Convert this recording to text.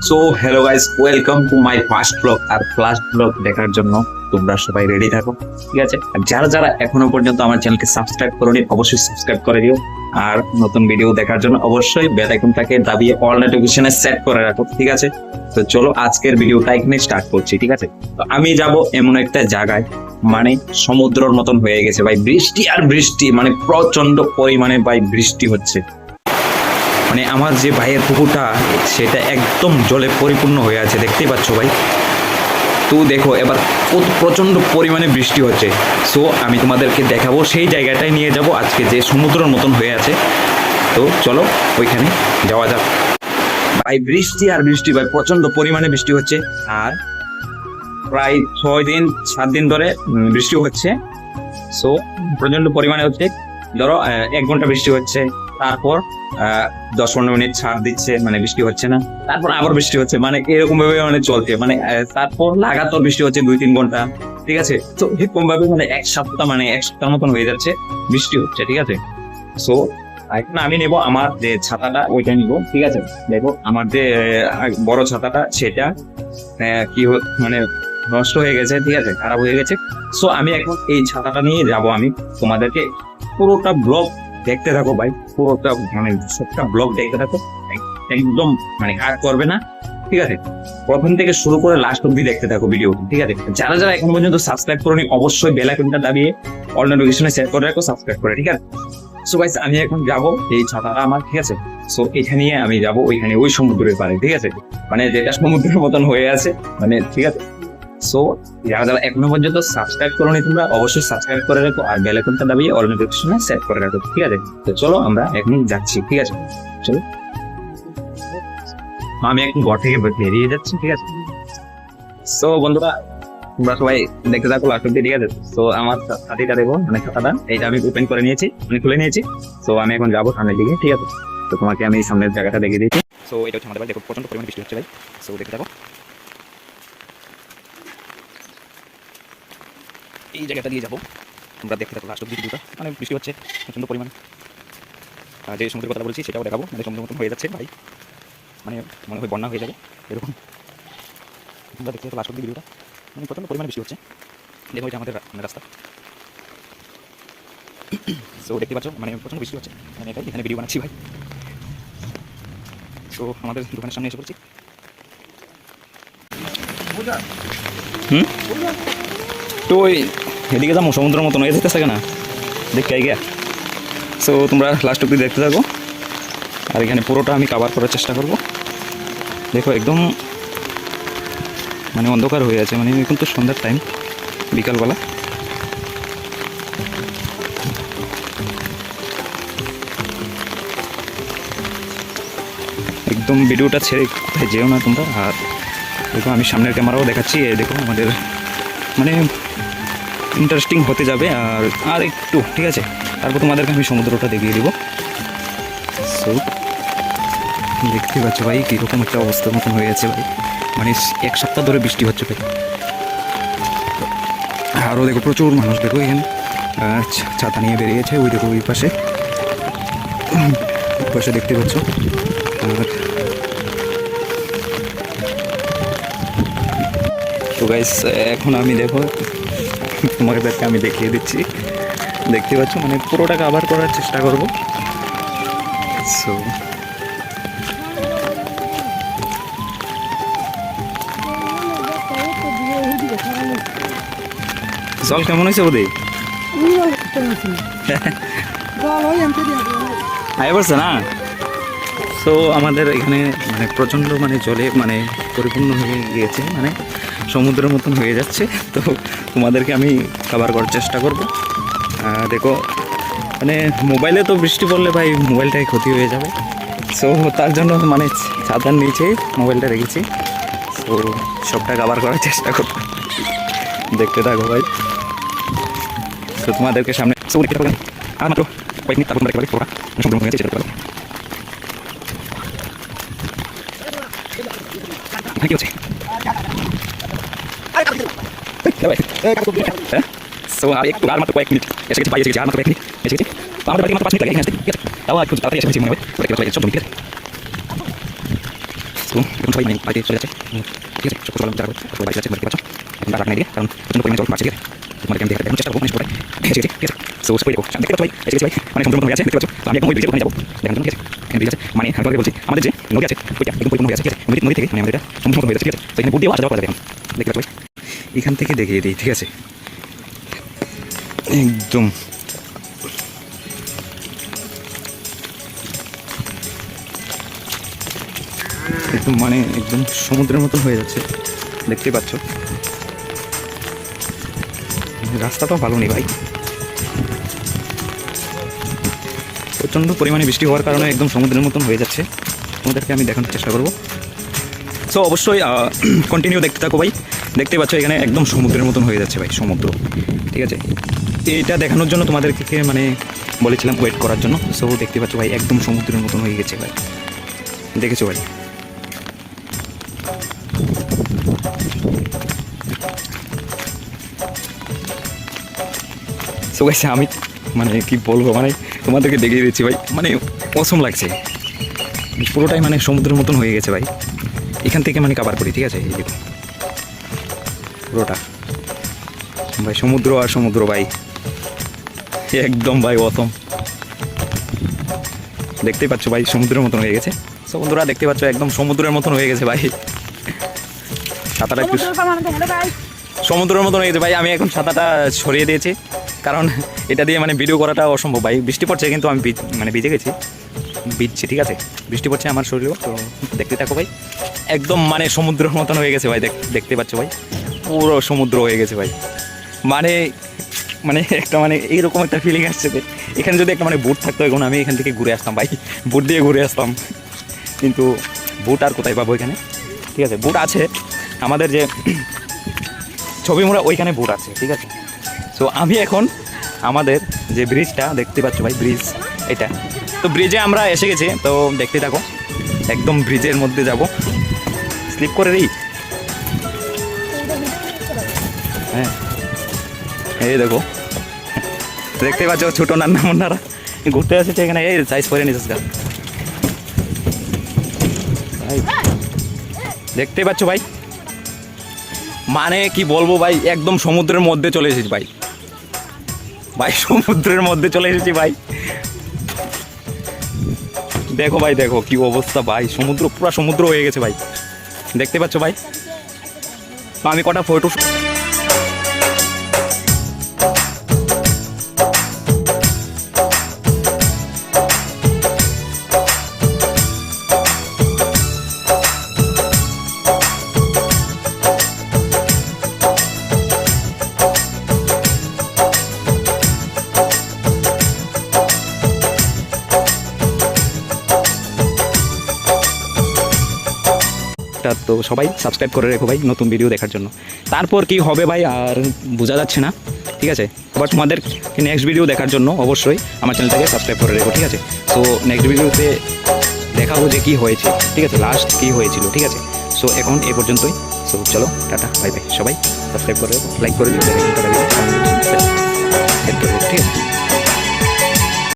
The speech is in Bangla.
So hello guys, welcome to my first blog. আর ফার্স্ট ব্লগ দেখার জন্য তোমরা সবাই রেডি থাকো, ঠিক আছে? আর যারা যারা এখনো পর্যন্ত আমার চ্যানেলকে সাবস্ক্রাইব করোনি অবশ্যই সাবস্ক্রাইব করে দিও। আর নতুন ভিডিও দেখার জন্য অবশ্যই বেল আইকনটাকে দাবিয়ে অল নোটিফিকেশনে সেট করে রাখো, ঠিক আছে? তো চলো আজকের ভিডিওটা এখানে স্টার্ট করছি, ঠিক আছে? তো আমি যাব এমন একটা জায়গায়, মানে সমুদ্রের মতন হয়ে গেছে ভাই, বৃষ্টি আর বৃষ্টি, মানে প্রচন্ড পরিমাণে ভাই বৃষ্টি হচ্ছে। মানে আমার যে ভাইয়ের পুকুরটা সেটা একদম জলে পরিপূর্ণ হয়ে আছে, দেখতেই পাচ্ছ ভাই। তো দেখো এবার প্রচন্ড পরিমাণে বৃষ্টি হচ্ছে। সো আমি তোমাদেরকে দেখাবো সেই জায়গাটায় নিয়ে যাব আজকে, যে সমুদ্রের মতন হয়ে আছে। তো চলো ওইখানে যাওয়া যাক। ভাই বৃষ্টি আর বৃষ্টি ভাই, প্রচন্ড পরিমাণে বৃষ্টি হচ্ছে। আর প্রায় 6-7 দিন ধরে বৃষ্টি হচ্ছে। সো প্রচন্ড পরিমাণে হচ্ছে। ধরো 1 ঘন্টা বৃষ্টি হচ্ছে, তারপর 10-15 মিনিট ছাড় দিচ্ছে, মানে বৃষ্টি হচ্ছে না, তারপর আবার বৃষ্টি হচ্ছে, মানে এরকম ভাবে মানে চলছে, মানে তারপর লাগাতার বৃষ্টি হচ্ছে 2-3 ঘন্টা, ঠিক আছে? তো এরকম ভাবে মানে এক সপ্তাহ মতন হয়ে যাচ্ছে বৃষ্টি হচ্ছে, ঠিক আছে? সো এখন আমি নেবো আমার যে ছাতাটা, ওইটা নিবো, ঠিক আছে? দেখো আমার যে বড় ছাতাটা সেটা মানে নষ্ট হয়ে গেছে, ঠিক আছে, খারাপ হয়ে গেছে। সো আমি এখন এই ছাতাটা নিয়ে যাব। আমি তোমাদেরকে পুরোটা ব্লগ দেখতে থাকো ভাই, পুরোটা মানে সবটা ব্লগ দেখতে থাকো, একদম মানে কাজ করবে না, ঠিক আছে? প্রথম থেকে শুরু করে লাস্ট অব্দি দেখতে থাকো ভিডিও, ঠিক আছে? যারা যারা এখন পর্যন্ত সাবস্ক্রাইব করোনি অবশ্যই বেল আইকনটা দাবিয়ে অল নোটিফিকেশনে সেট করে রাখো, সাবস্ক্রাইব করে, ঠিক আছে? সো গাইস আমি এখন যাব, এই ছাতাটা আমার, ঠিক আছে? সো এখানে নিয়ে আমি যাব ওইখানে, ওই সমুদ্রের পাড়ে, ঠিক আছে? মানে যেটা সমুদ্রের মতন হয়ে আছে, মানে ঠিক আছে? সো যারা যারা এখনো পর্যন্ত সাবস্ক্রাইব করোনি তোমরা অবশ্যই সাবস্ক্রাইব করে রাখো, আর বেল আইকনটা দাবিয়ে অল নোটিফিকেশনে সেট করে রাখো, ঠিক আছে? তো চলো আমরা এখন যাচ্ছি, ঠিক আছে? চলো আমি এখন ঘর থেকে বেরিয়ে যাচ্ছি, ঠিক আছে? সো বন্ধুরা তোমরা সবাই দেখতে থাকো লাস্ট অব্দি, ঠিক আছে? সো আমার ছাতিটা দেখো, মানে খাতাটা এইটা আমি ওপেন করে নিয়েছি, মানে খুলে নিয়েছি। সো আমি এখন যাবো সামনের দিকে, ঠিক আছে? তো তোমাকে আমি সামনের জায়গাটা দেখিয়ে দিয়েছি। সো এটা হচ্ছে আমাদের বাড়ি, দেখো প্রচন্ড পরিমাণে বৃষ্টি হচ্ছে ভাই। সো দেখতে থাকো এই জায়গাটা দিয়ে যাবো, তোমরা দেখতে থাকো লাস্ট অব্দি ভিডিওটা। মানে বৃষ্টি হচ্ছে প্রচন্ড পরিমাণে, যে সমুদ্রের কথা বলছি সেটাও দেখাবো, মানে সমুদ্রের মতন হয়ে যাচ্ছে ভাই, মানে মনে হয় বন্যা হয়ে যাবে এরকম। তোমরা দেখতে থাকো লাস্ট অব্দি ভিডিওটা, মানে প্রচন্ড পরিমাণে বৃষ্টি হচ্ছে। দেখো এটা আমাদের রাস্তা। সো দেখতে পাচ্ছ মানে প্রচন্ড বৃষ্টি হচ্ছে, মানে এটাই এখানে ভিডিও বানাচ্ছি ভাই। সো আমাদের দোকানের সামনে এসে পড়ছি। তো ওই এদিকে যাবো সমুদ্রের মতন হয়ে যেতেছে না, দেখতে গিয়া। সো তোমরা লাস্ট অব্দি দেখতে থাকো, আর এখানে পুরোটা আমি কভার করার চেষ্টা করব। দেখো একদম মানে অন্ধকার হয়ে আছে, মানে এখন তো সন্ধ্যার টাইম, বিকালবেলা। একদম ভিডিওটা ছেড়ে কোথায় যেও না তোমরা। আর দেখো আমি সামনের ক্যামেরাও দেখাচ্ছি, এই দেখো আমাদের মানে ইন্টারেস্টিং হতে যাবে। আর একটু, ঠিক আছে? তারপর তোমাদেরকে আমি সমুদ্রটা দেখিয়ে দিব। সো দেখতে পাচ্ছ ভাই কীরকম একটা অবস্থার মতন হয়ে আছে ভাই, মানে 1 সপ্তাহ ধরে বৃষ্টি হচ্ছে ভাই। আরও দেখো প্রচুর মানুষ, দেখো এখানে ছাতা নিয়ে বেরিয়েছে, ওই দেখো ওই পাশে, ওই পাশে দেখতে পাচ্ছ। আর তো গাইস এখন আমি দেখো তোমাদেরকে আমি দেখিয়ে দিচ্ছি, দেখতে পাচ্ছ মানে পুরোটা কভার করার চেষ্টা করব। সো জল কেমন হয়েছে বোধ আয় পড়ছে না? তো আমাদের এখানে মানে প্রচণ্ড মানে জলে মানে পরিপূর্ণ হয়ে গিয়েছে, মানে সমুদ্রের মতন হয়ে যাচ্ছে। তো তোমাদেরকে আমি কভার করার চেষ্টা করব। দেখো মানে মোবাইলে তো বৃষ্টি পড়লে ভাই মোবাইলটাই ক্ষতি হয়ে যাবে। সো তার জন্য মানে ছাতার নিচে মোবাইলটা রেখেছি। সো সবটা কভার করার চেষ্টা করবো, দেখতে থাকো ভাই। তো তোমাদেরকে সামনে দেখতে থাকো, আর মাত্র কয়েক মিনিট তারপর তোমরা দেখতে পাবে পুরোটা সমুদ্রের মতো হয়ে যেতে পারবে। কি হচ্ছে? সো আর একটু, আর মাত্র কয়েক মিনিট এসে গেছে ভাই, এসে গেছে, আর মাত্র কয়েক মিনিট এসে গেছে। তো আমাদের বাড়ি মাত্র 5 মিনিট লাগে এখানে আসতে, ঠিক আছে? তাও একটু তাড়াতাড়ি এসে গেছি মনে হয়, একটু চলো তো এখন সবাই মানে বাড়িতে চলে যাচ্ছে, ঠিক আছে? সব যারা সবাই বাড়িতে যাচ্ছে, দেখতে পাচ্ছ এখন রাত নাই দিকে, কারণ প্রচণ্ড পরিমাণে জল বাড়ছে, ঠিক আছে? তোমাদেরকে আমি দেখাতে চেষ্টা করবো, মানে সবাই ঠিক আছে, ঠিক আছে? সো সবাই দেখো, দেখতে পাচ্ছ ভাই, এসে গেছি ভাই, মানে সমুদ্রের মতো হয়ে আছে, দেখতে পাচ্ছ? তো আমি এখন ওই ব্রিজের ওখানে যাবো দেখার জন্য, ঠিক আছে? ব্রিজ আছে, মানে হালকা করে বলছি আমাদের যে নদী আছে ওইটা একদম পরিপূর্ণ হয়ে আছে, ঠিক আছে? নদী থেকে মানে আমাদের এটা সম্পূর্ণ হয়ে যাচ্ছে, ঠিক আছে? তো এখানে বুট দিয়ে আসা যাওয়া করা যাবে এখন, দেখতে পাচ্ছ ভাই? এখান থেকে দেখিয়ে দিই, ঠিক আছে? একদম একদম মানে একদম সমুদ্রের মতন হয়ে যাচ্ছে, দেখতে পাচ্ছ? রাস্তাটাও ভালো নেই ভাই, প্রচণ্ড পরিমাণে বৃষ্টি হওয়ার কারণে একদম সমুদ্রের মতন হয়ে যাচ্ছে। তোমাদেরকে আমি দেখানোর চেষ্টা করবো, সো অবশ্যই কন্টিনিউ দেখতে থাকো ভাই। দেখতে পাচ্ছ এখানে একদম সমুদ্রের মতন হয়ে যাচ্ছে ভাই, সমুদ্র, ঠিক আছে? এটা দেখানোর জন্য তোমাদেরকে মানে বলেছিলাম ওয়েট করার জন্য। সো দেখতে পাচ্ছ ভাই একদম সমুদ্রের মতন হয়ে গেছে ভাই, দেখেছো ভাই? সো গাইস আমি মানে কি বলবো, মানে তোমাদেরকে দেখিয়ে দিচ্ছি ভাই, মানে অসম লাগছে, পুরোটাই মানে সমুদ্রের মতন হয়ে গেছে ভাই। এখান থেকে মানে কাভার করি, ঠিক আছে? এই দেখো পুরোটা ভাই সমুদ্র আর সমুদ্র ভাই, একদম ভাই অসম। দেখতেই পাচ্ছ ভাই সমুদ্রের মতন হয়ে গেছে, সমুদ্রটা দেখতে পাচ্ছ একদম সমুদ্রের মতন হয়ে গেছে ভাই। ছাতাটা একটু সমুদ্রের মতন হয়ে গেছে ভাই, আমি এখন ছাতাটা ছড়িয়ে দিয়েছি কারণ এটা দিয়ে মানে ভিডিও করাটা অসম্ভব ভাই। বৃষ্টি পড়ছে কিন্তু আমি মানে ভিজে গেছি, ভিজছি, ঠিক আছে? বৃষ্টি পড়ছে আমার শরীরেও, তো দেখতে থাকো ভাই। একদম মানে সমুদ্রের মতন হয়ে গেছে ভাই, দেখতে পাচ্ছ ভাই পুরো সমুদ্র হয়ে গেছে ভাই। মানে মানে একটা মানে এইরকম একটা ফিলিং আসছে যে এখানে যদি একটা মানে বুট থাকতো, এখন আমি এখান থেকে ঘুরে আসতাম ভাই, বুট দিয়ে ঘুরে আসতাম। কিন্তু বুট আর কোথায় পাবো এখানে, ঠিক আছে? বুট আছে আমাদের যে ছবি মোড়া ওইখানে বুট আছে, ঠিক আছে? সো আমি এখন আমাদের যে ব্রিজটা দেখতে পাচ্ছ ভাই, ব্রিজ এটা, তো ব্রিজে আমরা এসে গেছি, তো দেখতে থাকো। একদম ব্রিজের মধ্যে যাব, স্লিপ করে রেই। হ্যাঁ এই দেখো, দেখতে পাচ্ছ ছোটো নান্না মুন্নারা ঘুরতে আসছে এখানে, এই সাইজ করে নিস গা, দেখতে পাচ্ছ ভাই, মানে কি বলবো ভাই, একদম সমুদ্রের মধ্যে চলে এসেছি ভাই, ভাই সমুদ্রের মধ্যে চলে এসেছি ভাই। দেখো ভাই, দেখো কি অবস্থা ভাই, সমুদ্র পুরো সমুদ্র হয়ে গেছে ভাই, দেখতে পাচ্ছ ভাই? তো আমি কটা ফটো তো সবাই সাবস্ক্রাইব করে রেখো ভাই নতুন ভিডিও দেখার জন্য। তারপর কি হবে ভাই আর বোঝা যাচ্ছে না, ঠিক আছে? আবার তোমাদের নেক্সট ভিডিও দেখার জন্য অবশ্যই আমার চ্যানেলটাকে সাবস্ক্রাইব করে রেখো, ঠিক আছে? সো নেক্সট ভিডিওতে দেখাবো যে কী হয়েছে, ঠিক আছে? লাস্ট কী হয়েছিল, ঠিক আছে? সো এখন এ পর্যন্তই। সো চলো টাটা, বাই বাই। সবাই সাবস্ক্রাইব করে রেখো, লাইক করে দিও, ঠিক আছে?